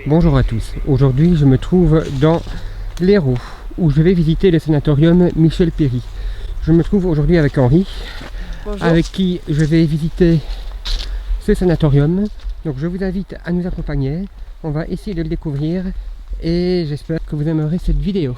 Bonjour à tous, aujourd'hui je me trouve dans l'Hérault où je vais visiter le sanatorium Michel Péry. Je me trouve aujourd'hui avec Henri. Bonjour. Avec qui je vais visiter ce sanatorium. Donc je vous invite à nous accompagner, on va essayer de le découvrir et j'espère que vous aimerez cette vidéo.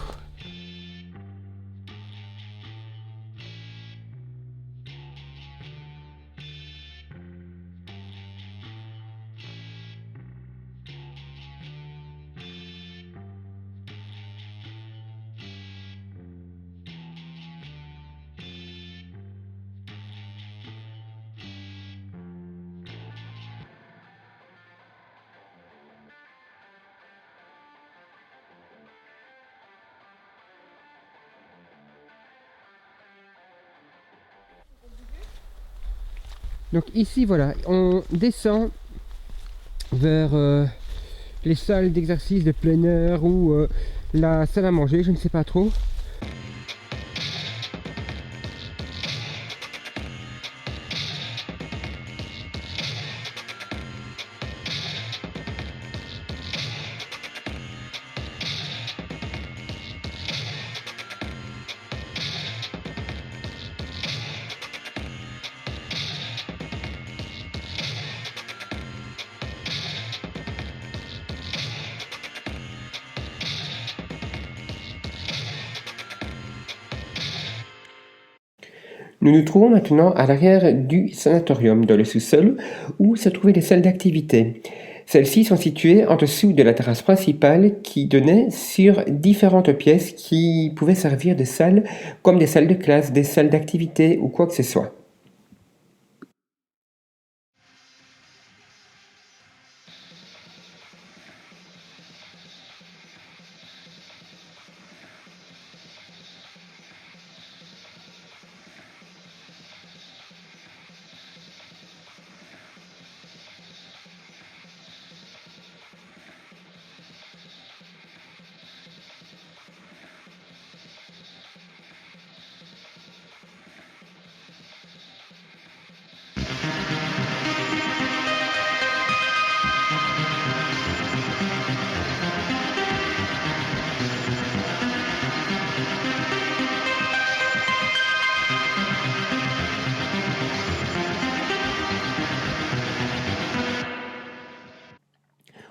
Donc ici voilà, on descend vers les salles d'exercice de plein air ou la salle à manger, je ne sais pas trop. Nous nous trouvons maintenant à l'arrière du sanatorium, dans le sous-sol, où se trouvaient les salles d'activité. Celles-ci sont situées en dessous de la terrasse principale qui donnait sur différentes pièces qui pouvaient servir de salles, comme des salles de classe, des salles d'activité ou quoi que ce soit.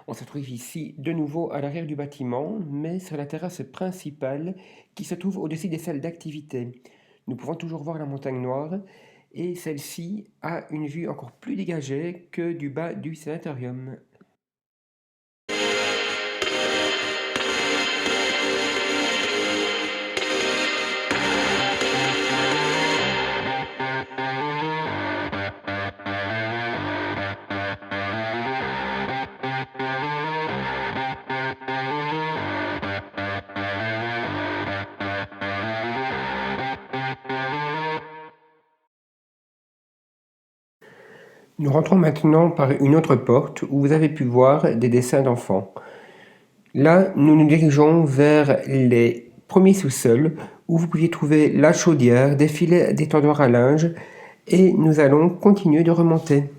On se trouve ici de nouveau à l'arrière du bâtiment, mais sur la terrasse principale qui se trouve au-dessus des salles d'activité. Nous pouvons toujours voir la montagne noire et celle-ci a une vue encore plus dégagée que du bas du sanatorium. Nous rentrons maintenant par une autre porte où vous avez pu voir des dessins d'enfants. Là, nous nous dirigeons vers les premiers sous-sols où vous pouviez trouver la chaudière, des filets d'étendoirs à linge et nous allons continuer de remonter.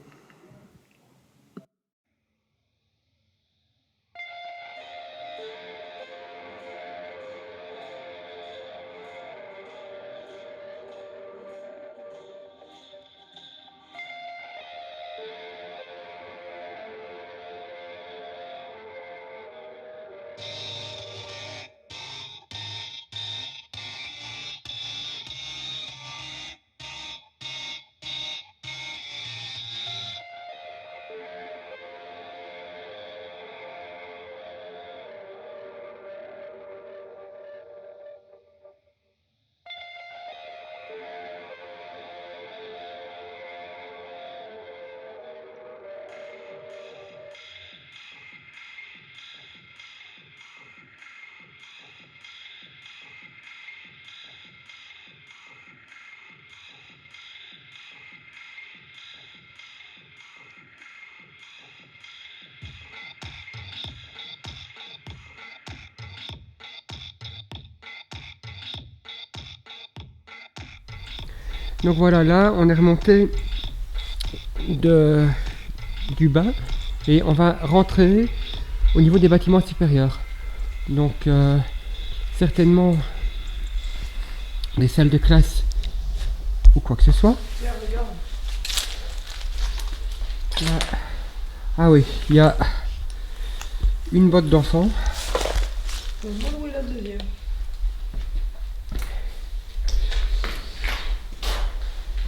Donc voilà, là on est remonté du bas Et on va rentrer au niveau des bâtiments supérieurs. Donc certainement des salles de classe ou quoi que ce soit. Là. Ah oui, il y a une botte d'enfants. Je me demande où est la deuxième.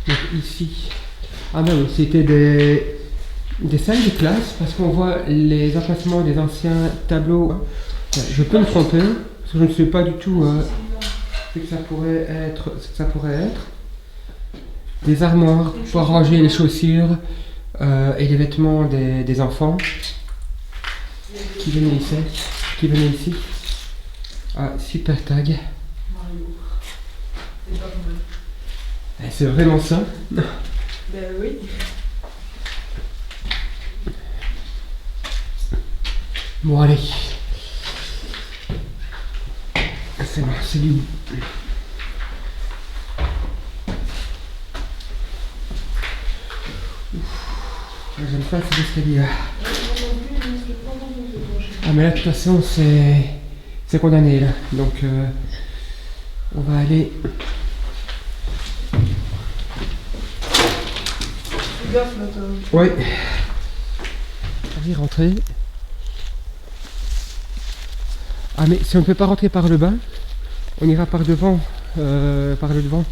Donc ici, ah ben oui, c'était des salles de classe parce qu'on voit les emplacements des anciens tableaux. Je peux me tromper parce que je ne sais pas du tout ce que ça pourrait être. Des armoires pour ranger les chaussures et les vêtements des enfants qui venaient ici. Ah, super tag. C'est vraiment ça? Ben oui. Bon allez. C'est bon, c'est du... J'aime pas ces escaliers là. Ah mais là de toute façon c'est condamné là. Donc on va aller... Fais gaffe là, toi. Ouais. On va y rentrer. Ah mais si on ne peut pas rentrer par le bas, on ira par devant. Par le devant.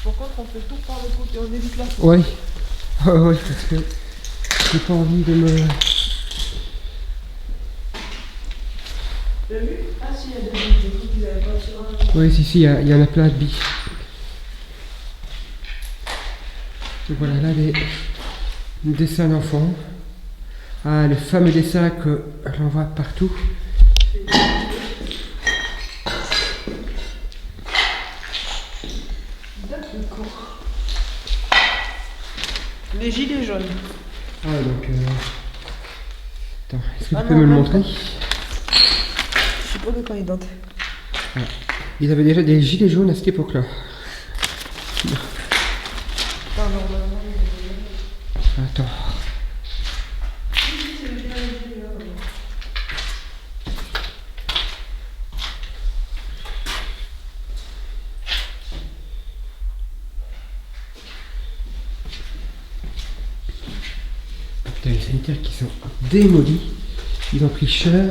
Par contre, on fait tout par le côté, on évite la porte. Ouais. Ouais, parce que j'ai pas envie de me... T'as vu? Ah si, il y a des trucs qu'ils avaient pas sur un... Oui, si, il y en a plein de billes. Donc voilà, là, les dessins d'enfants. Ah, le fameux dessin que l'on voit partout. D'accord. Les gilets jaunes. Ah, donc... Attends, est-ce que Ah tu peux non, me le même montrer? Je sais pas de quoi ils datent. Ah. Ils avaient déjà des gilets jaunes à cette époque-là. Enfin, normalement, Attends. Putain, les sanitaires qui sont démolis. Ils ont pris cher.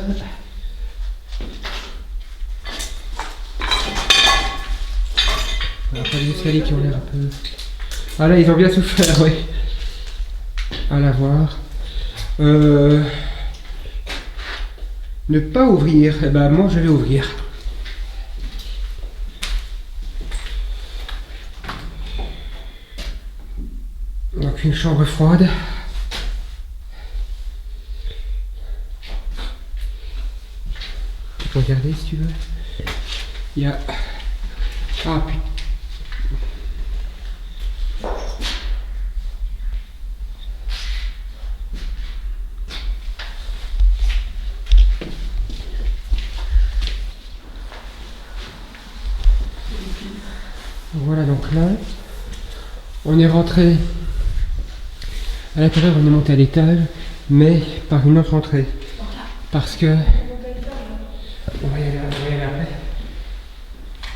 Après les escaliers qui ont l'air un peu... Ah là, ils ont bien souffert, oui. À la voir. Ne pas ouvrir. Eh ben, moi, je vais ouvrir. Donc, une chambre froide. Tu peux regarder si tu veux. Il y a... Ah, putain. Voilà, donc là, on est rentré à l'intérieur, on est monté à l'étage, mais par une autre entrée. Parce que... On va y aller après.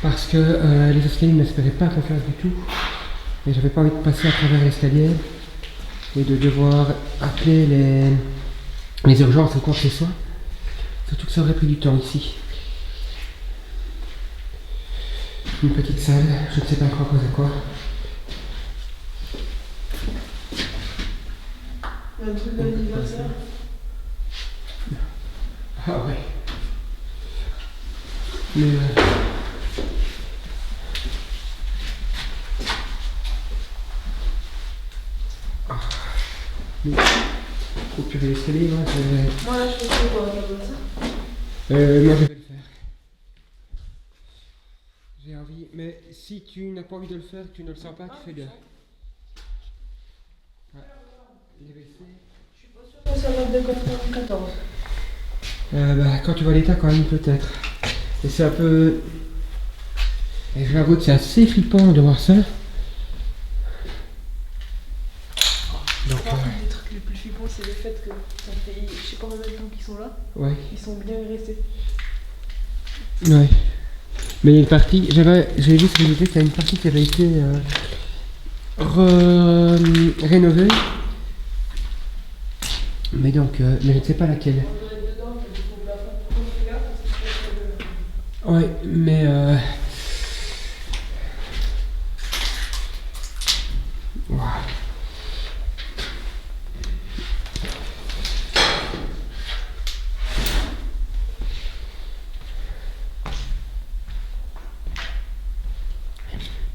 Parce que les escaliers ne m'espéraient pas confiance du tout. Et j'avais pas envie de passer à travers l'escalier et de devoir appeler les urgences ou quoi que ce soit. Surtout que ça aurait pris du temps ici. Une petite salle, je ne sais pas encore quoi c'est quoi. un truc d'anniversaire. Ah ouais. Mais mais au pire de l'escalier, moi je... Moi là, je fais quoi à la place ça? Moi je vais le faire. J'ai envie, mais si tu n'as pas envie de le faire, tu ne le sens pas, tu fais bien. Ouais. Les WC. Je suis pas sûre que ça va de 94. Bah, quand tu vois l'état, quand même, peut-être. Et c'est un peu... Et je l'avoue que c'est assez flippant de voir ça. Donc, Des trucs fait plus flippant, c'est le fait que ça fait je sais pas combien de temps qu'ils sont là. Ouais. Ils sont bien restés. Ouais. Mais il y a une partie, j'ai vu sur YouTube qu'il y a une partie qui avait été rénovée. Mais donc, mais je ne sais pas laquelle. On doit être dedans, il faut plafond. Faut faire gaffe parce que c'est pas Ouais, mais Wow.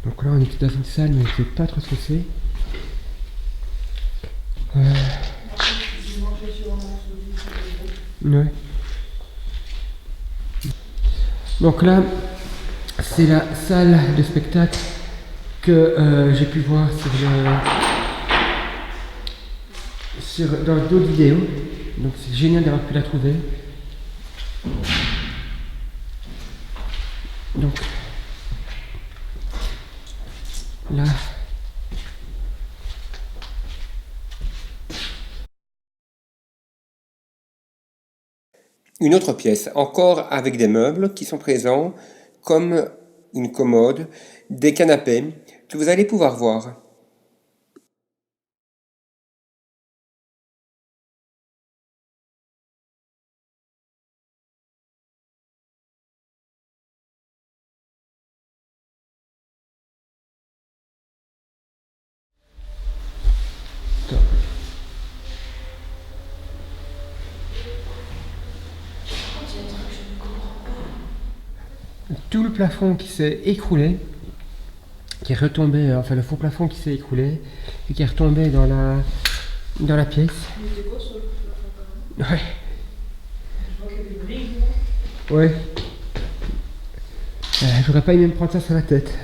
Donc là on était dans une salle mais je ne sais pas trop ce que c'est. Ouais. Donc là c'est la salle de spectacle que j'ai pu voir dans d'autres vidéos. Donc c'est génial d'avoir pu la trouver. Donc là une autre pièce, encore avec des meubles qui sont présents, comme une commode, des canapés, que vous allez pouvoir voir. Tout le plafond qui s'est écroulé, qui est retombé, enfin le faux plafond qui s'est écroulé, et qui est retombé dans la pièce. Il était beau sur le plafond quand même. Ouais. Je vois qu'il y a des briques. Ouais. J'aurais pas aimé me prendre ça sur la tête.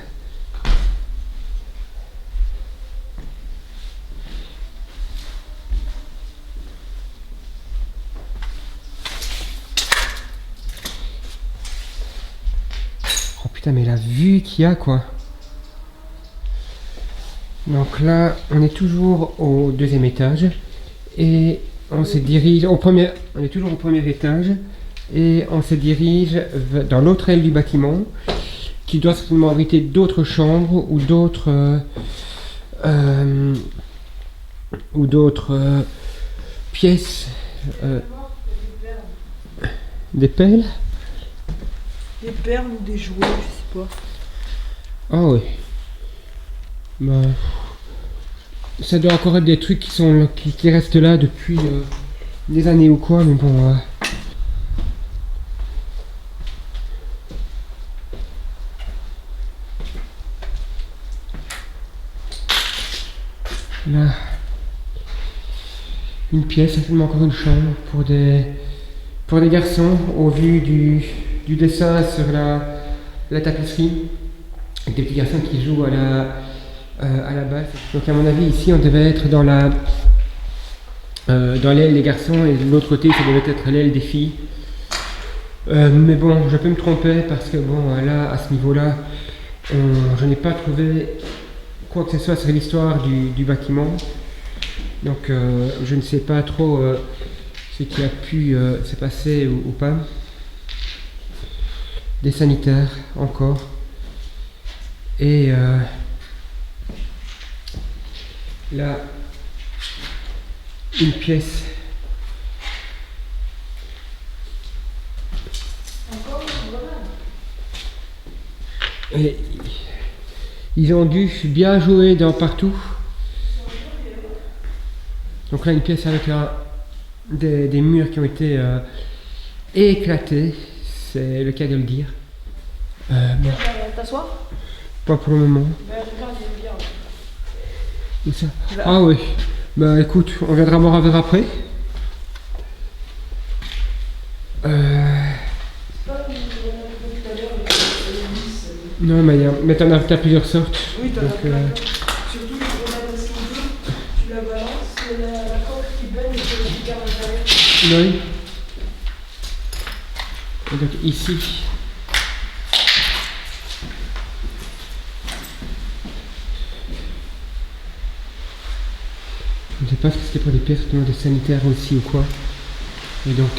Oh putain, mais la vue qu'il y a quoi. Donc là, on est toujours au deuxième étage et on se dirige on est toujours au premier étage et on se dirige dans l'autre aile du bâtiment qui doit certainement abriter d'autres chambres ou d'autres pièces. Des pelles? Des perles ou des jouets, je sais pas. Ah oui. Bah, ça doit encore être des trucs qui restent là depuis des années ou quoi, mais bon. Là, une pièce, certainement encore une chambre pour des garçons au vu du dessin sur la tapisserie. Avec des petits garçons qui jouent à la basse. Donc à mon avis ici on devait être dans l'aile des garçons et de l'autre côté ça devait être l'aile des filles. Mais bon, je peux me tromper parce que bon là à ce niveau là je n'ai pas trouvé quoi que ce soit sur l'histoire du bâtiment. Donc je ne sais pas trop ce qui a pu se passer ou pas. Des sanitaires encore. Et là, une pièce. Encore Et ils ont dû bien jouer dans partout. Donc là, une pièce avec des murs qui ont été éclatés, c'est le cas de le dire. Bon. T'asseoir? Pas pour le moment. Ben regarde, il est bien. Où ça? Là. Ah oui. Bah écoute, on viendra boire un verre après. C'est pas comme on a vu tout à l'heure avec les 10. Non, mais t'as plusieurs sortes. Oui, t'en as Donc, plein. Surtout quand on a ce qu'on veut, tu la balances, la coque qui baigne et tu gardes à l'intérieur. Oui. Et donc ici. Je ne sais pas si c'était pour des pièces des sanitaires aussi ou quoi. Et donc...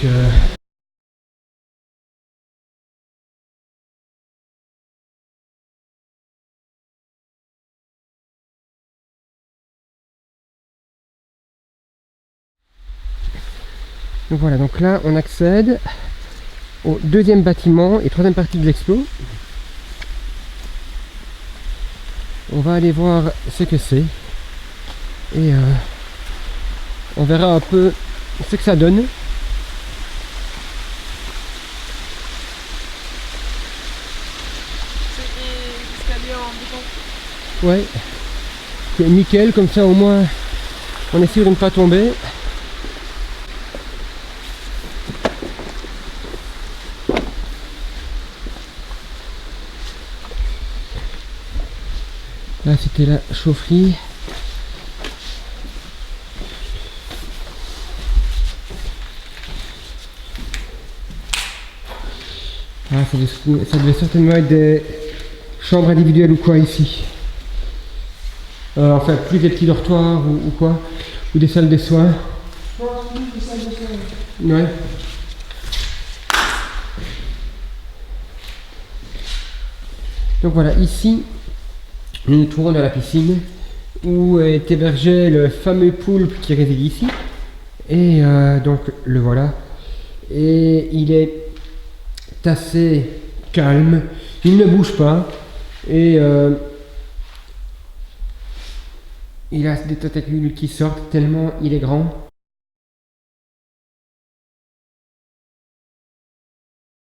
Donc voilà, donc là on accède au deuxième bâtiment et troisième partie de l'expo. On va aller voir ce que c'est et on verra un peu ce que ça donne. C'est des escaliers en béton. Ouais, c'est nickel, comme ça au moins on est sûr de ne pas tomber. Là c'était la chaufferie. Ah, ça devait certainement être des chambres individuelles ou quoi ici. Enfin plus des petits dortoirs ou quoi. Ou des salles de soins. Je pense plus des salles de soins. Ouais. Donc voilà, ici nous nous trouvons dans la piscine où est hébergé le fameux poulpe qui réside ici. Et donc le voilà. Et il est assez calme, il ne bouge pas et il a des tentacules qui sortent tellement il est grand.